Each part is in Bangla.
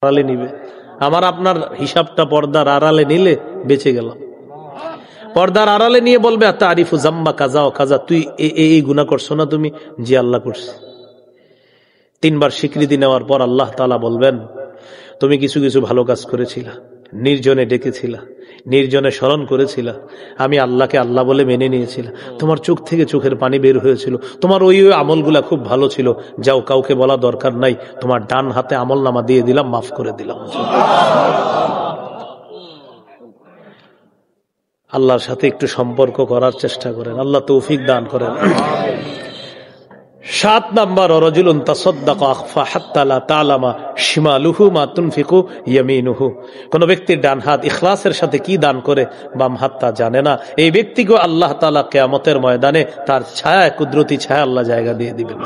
আড়ালে নিবে। আমার আপনার হিসাবটা পর্দার আড়ালে নিলে বেঁচে গেলাম। পর্দার আড়ালে নিয়ে বলবে তারিফু জাম্বা কাজা ও কাজা, তুই এই গুনাহ করছো না তুমি? জি আল্লাহ করছি। 3 বার স্বীকৃতি নেওয়ার পর আল্লাহ তাআলা বলবেন তুমি কিছু কিছু ভালো কাজ করেছিলা, নির্জনে ডেকেছিলা, নির্জনে স্মরণ করেছিলা, আমি আল্লাহকে আল্লাহ বলে মেনে নিয়েছিলা, তোমার চোখ থেকে চোখের পানি বের হয়েছিল, তোমার ওই আমলগুলা খুব ভালো ছিল, যাও কাউকে বলা দরকার নাই, তোমার ডান হাতে আমল নামা দিয়ে দিলাম, মাফ করে দিলাম। আল্লাহর সাথে একটু সম্পর্ক করার চেষ্টা করেন, আল্লাহ তৌফিক দান করেন। 7 নাম্বার, রাজুলুন তাসাদ্দাকা আখফা হাত্তা লা তা'লামা শিমালুহু মা তুনফিকু ইয়ামিনুহু। কোন ব্যক্তির ডান হাত ইখলাসের সাথে কি দান করে বাম হাত তা জানে না, এই ব্যক্তিকে আল্লাহ তাআলা কিয়ামতের ময়দানে তার ছায়া, কুদরতি ছায়া আল্লাহ জায়গা দিয়ে দিবেন।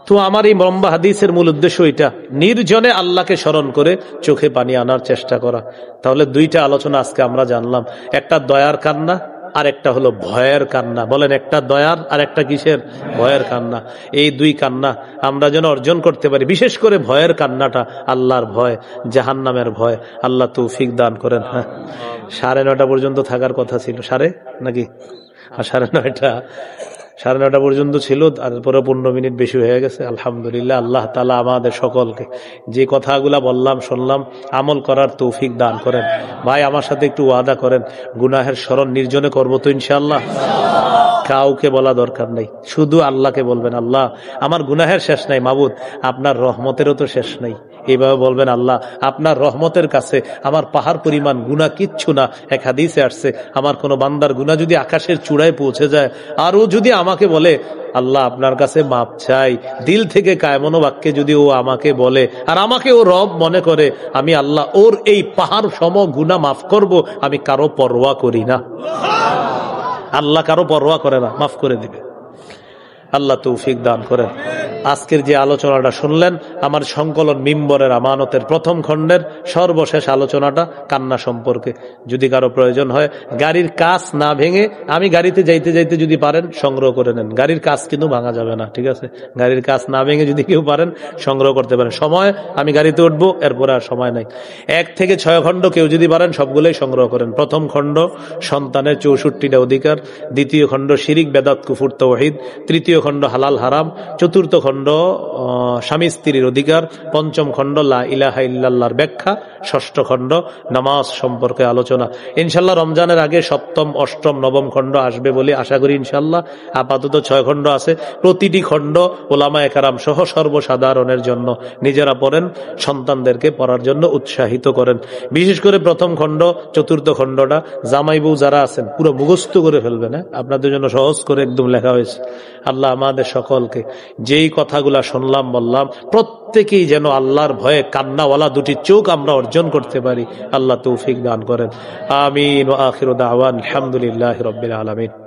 তো আমার এই লম্বা হাদিসের মূল উদ্দেশ্য এটা, নির্জনে আল্লাহকে স্মরণ করে চোখে পানি আনার চেষ্টা করা। তাহলে 2টা আলোচনা আজকে আমরা জানলাম, একটা দয়ার কান্না আর একটা হলো ভয়ের কান্না। বলেন, একটা দয়ার আর একটা কিসের? ভয়ের কান্না। এই 2 কান্না আমরা যেন অর্জন করতে পারি, বিশেষ করে ভয়ের কান্নাটা, আল্লাহর ভয়, জাহান্নামের ভয়। আল্লাহ তৌফিক দান করেন। হ্যাঁ, 9:30 পর্যন্ত থাকার কথা ছিল, নাকি 9:30 পর্যন্ত ছিল, তারপরে 15 মিনিট বেশি হয়ে গেছে। আলহামদুলিল্লাহ, আল্লাহ তাআলা আমাদের সকলকে যে কথাগুলা বললাম শুনলাম আমল করার তৌফিক দান করেন। ভাই, আমার সাথে একটু ওয়াদা করেন, গুনাহের স্মরণ নির্জনে করবো তো ইনশাআল্লাহ? কাউকে বলা দরকার নাই, শুধু আল্লাহকে বলবেন, আল্লাহ আমার গুনাহের শেষ নাই, মাবুদ আপনার রহমতেরও তো শেষ নাই। এইভাবে বলবেন, আল্লাহ আপনার রহমতের কাছে আমার পাহাড় পরিমাণ গুনাহ কিচ্ছু না। এক হাদিসে আসছে, আমার কোনো বান্দার গুনাহ যদি আকাশের চূড়ায় পৌঁছে যায়, আর ও যদি আমাকে বলে আল্লাহ আপনার কাছে মাপ চাই, দিল থেকে কায়মনো বাক্যে যদি ও আমাকে বলে, আর আমাকে ও রব মনে করে, আমি আল্লাহ ওর এই পাহাড় সম গুনাহ মাফ করব, আমি কারো পরোয়া করি না। আল্লাহ কারো পরোয়া করে না, মাফ করে দিবে। আল্লাহ তৌফিক দান করেন। আজকের যে আলোচনাটা শুনলেন, আমার সংকলন মিম্বরের আমানতের 1ম খণ্ডের সর্বশেষ আলোচনাটা কান্না সম্পর্কে। যদি কারো প্রয়োজন হয়, গাড়ির কাঁচ না ভেঙে, আমি গাড়িতে যাইতে যাইতে যদি পারেন সংগ্রহ করে নেন। গাড়ির কাঁচ কিন্তু ভাঙা যাবে না, ঠিক আছে? গাড়ির কাঁচ না ভেঙে যদি কেউ পারেন সংগ্রহ করতে পারেন। সময়, আমি গাড়িতে উঠবো, এরপরে আর সময় নাই। 1 থেকে 6 খণ্ড কেউ যদি পারেন সবগুলোই সংগ্রহ করেন। 1ম খণ্ড সন্তানের 64টা অধিকার, 2য় খণ্ড শিরিক বেদাত কুফর তাওহীদ, 3য় খণ্ড হালাল হারাম, 4র্থ খণ্ড স্বামী স্ত্রীর অধিকার, 5ম খণ্ড লা ইলাহা ইল্লাল্লাহর ব্যাখ্যা, 6ষ্ঠ খণ্ড নামাজ সম্পর্কে আলোচনা। ইনশাল্লাহ রমজানের আগে 7ম, 8ম, 9ম খণ্ড আসবে বলে আশা করি ইনশাল্লাহ। আপাতত 6 খণ্ড আছে। প্রতিটি খণ্ড ওলামায়ে কেরাম সহ সর্বসাধারণের জন্য। নিজেরা পড়েন, সন্তানদেরকে পড়ার জন্য উৎসাহিত করেন। বিশেষ করে 1ম খণ্ড, 4র্থ খণ্ডটা জামাই বউ যারা আছেন পুরো মুখস্থ করে ফেলবেন। আপনাদের জন্য সহজ করে একদম লেখা হয়েছে। আল্লাহ আমাদের সকলকে যেই কথাগুলা শুনলাম বললাম, প্রত্যেকেই যেন আল্লাহর ভয়ে কান্নাওয়ালা 2টি চোখ আমরা অর্জন করতে পারি। আল্লাহ তৌফিক দান করেন। আমিন। ওয়া আখিরু দাওয়ানা আলহামদুলিল্লাহি রাব্বিল আলামিন।